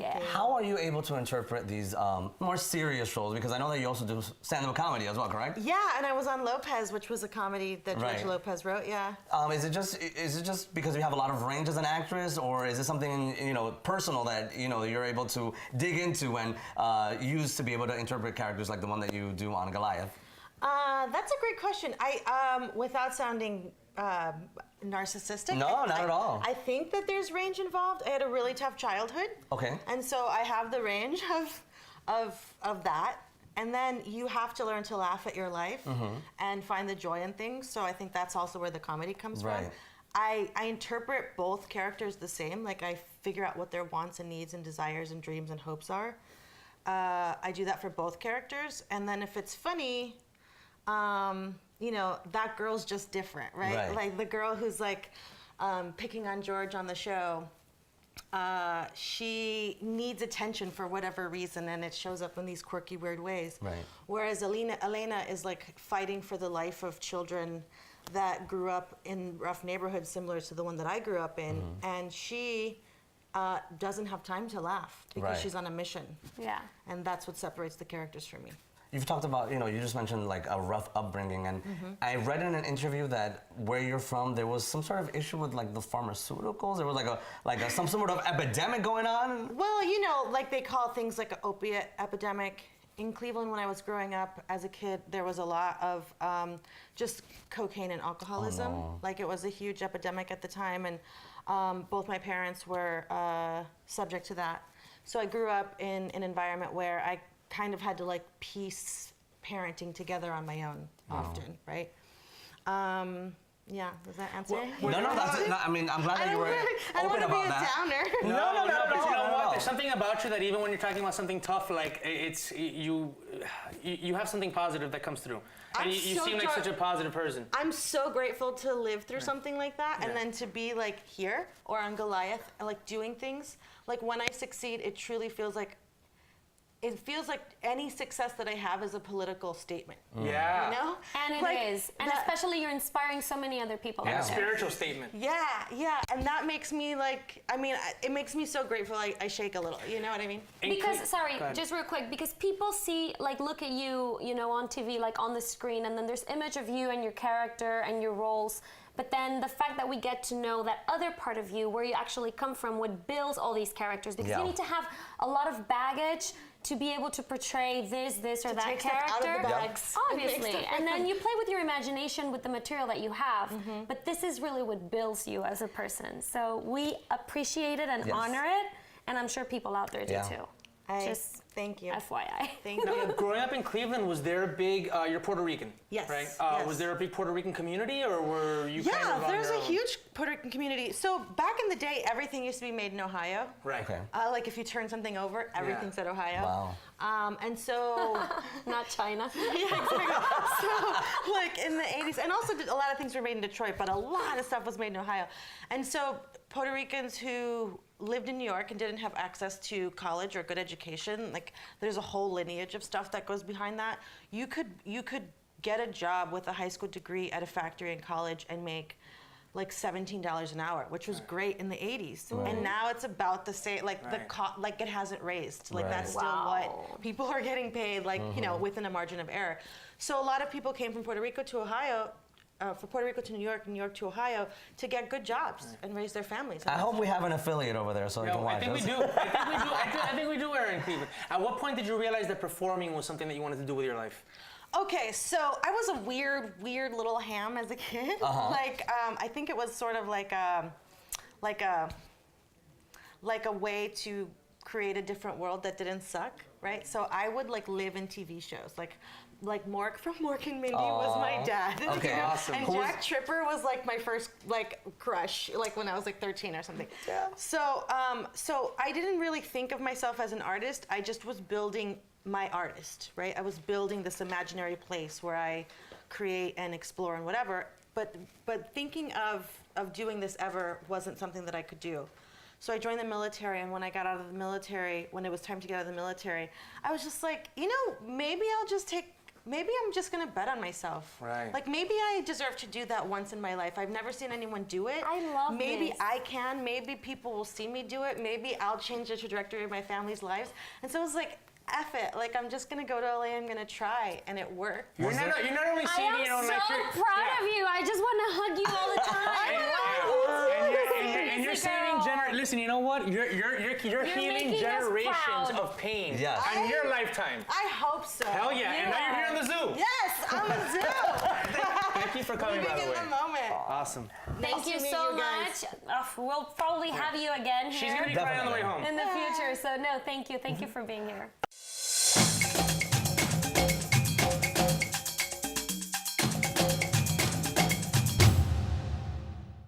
Yeah. How are you able to interpret these more serious roles? Because I know that you also do stand-up comedy as well, correct? Yeah, and I was on Lopez, which was a comedy that George Lopez wrote. Yeah. Is it just because you have a lot of range as an actress, or is it something personal that you're able to dig into and use to be able to interpret characters like the one that you do on Goliath? That's a great question. I without sounding narcissistic. No, not at all. I think that there's range involved. I had a really tough childhood. Okay. And so I have the range of that. And then you have to learn to laugh at your life and find the joy in things. So I think that's also where the comedy comes from. I interpret both characters the same. Like I figure out what their wants and needs and desires and dreams and hopes are. I do that for both characters. And then if it's funny, that girl's just different, right? Like the girl who's like picking on George on the show, she needs attention for whatever reason, and it shows up in these quirky, weird ways. Whereas Elena is like fighting for the life of children that grew up in rough neighborhoods similar to the one that I grew up in, and she doesn't have time to laugh because she's on a mission. Yeah. And that's what separates the characters for me. You've talked about, you just mentioned like a rough upbringing, and I read in an interview that where you're from, there was some sort of issue with like the pharmaceuticals. There was some sort of epidemic going on. Well, like they call things like an opiate epidemic. In Cleveland, when I was growing up as a kid, there was a lot of just cocaine and alcoholism. Oh, no. Like it was a huge epidemic at the time, and both my parents were subject to that. So I grew up in an environment where I kind of had to like piece parenting together on my own often, right? Yeah, does that answer? No, that's it. No, I mean, I'm glad that you were open about that. I don't want to be a downer. No, but you know what? There's something about you that even when you're talking about something tough, like it's you have something positive that comes through. And you seem like such a positive person. I'm so grateful to live through something like that, and then to be like here or on Goliath, like doing things. Like when I succeed, it truly feels like any success that I have is a political statement. Yeah. You know? And it is. And especially you're inspiring so many other people. And a spiritual statement. Yeah. And that makes me it makes me so grateful I shake a little. You know what I mean? Because, just real quick, because people see, like, look at you, on TV, like on the screen, and then there's image of you and your character and your roles. But then the fact that we get to know that other part of you, where you actually come from, what builds all these characters, because you need to have a lot of baggage to be able to portray this or that character. Out of the bags. Obviously. And then you play with your imagination with the material that you have. But this is really what builds you as a person. So we appreciate it and honor it. And I'm sure people out there do too. Just thank you. FYI. Thank you. Growing up in Cleveland, was there a big, you're Puerto Rican, yes, right? yes. Was there a big Puerto Rican community, or were you kind of on there's your a own? huge Puerto Rican community. So back in the day, everything used to be made in Ohio. Right. Okay. Like if you turn something over, everything's at Ohio. Wow. And so... Not China. Yeah, exactly. So like in the 80s, and also a lot of things were made in Detroit, but a lot of stuff was made in Ohio. And so Puerto Ricans who lived in New York and didn't have access to college or good education, like there's a whole lineage of stuff that goes behind that. You could get a job with a high school degree at a factory in college and make like $17 an hour, which was great in the 80s. And now it's about the same, like like it hasn't raised. Like that's still what people are getting paid, like, within a margin of error. So a lot of people came from Puerto Rico to Ohio, from Puerto Rico to New York to Ohio, to get good jobs and raise their families. I hope we have an affiliate over there so we can watch I think us. we do. I think we do, Aaron Cleveland. At what point did you realize that performing was something that you wanted to do with your life? Okay, so I was a weird little ham as a kid. Like, I think it was sort of like a way to create a different world that didn't suck, right? So I would like live in TV shows, like Mork from Mork and Mindy was my dad. Okay, awesome. And Jack Tripper was like my first like crush, like when I was like 13 or something. Yeah. So I didn't really think of myself as an artist. I just was building my artist, right? I was building this imaginary place where I create and explore and whatever. But thinking of doing this ever wasn't something that I could do. So I joined the military, and when I got out of the military, when it was time to get out of the military, I was just like, maybe I'll just take maybe I'm just gonna bet on myself. Right. Like maybe I deserve to do that once in my life. I've never seen anyone do it. I love Maybe this. I can. Maybe people will see me do it. Maybe I'll change the trajectory of my family's lives. And so it was like, F it. Like I'm just gonna go to LA. I'm gonna try, and it worked. You're not only I seeing am it on so like your, proud of you. I just want to hug you all the time. And you're Easy saving girl. listen, you know what? You're healing making us generations proud. of pain Yes. on your lifetime. I hope so. Hell yeah. And now you're here in the zoo. Yes, I'm a zoo. Thank you for coming, by Living the way. in the moment. Awesome. Thank Nice you to meet so you guys. much. We'll probably have you again here She's gonna be crying on the way home. in the future. So no, thank you for being here.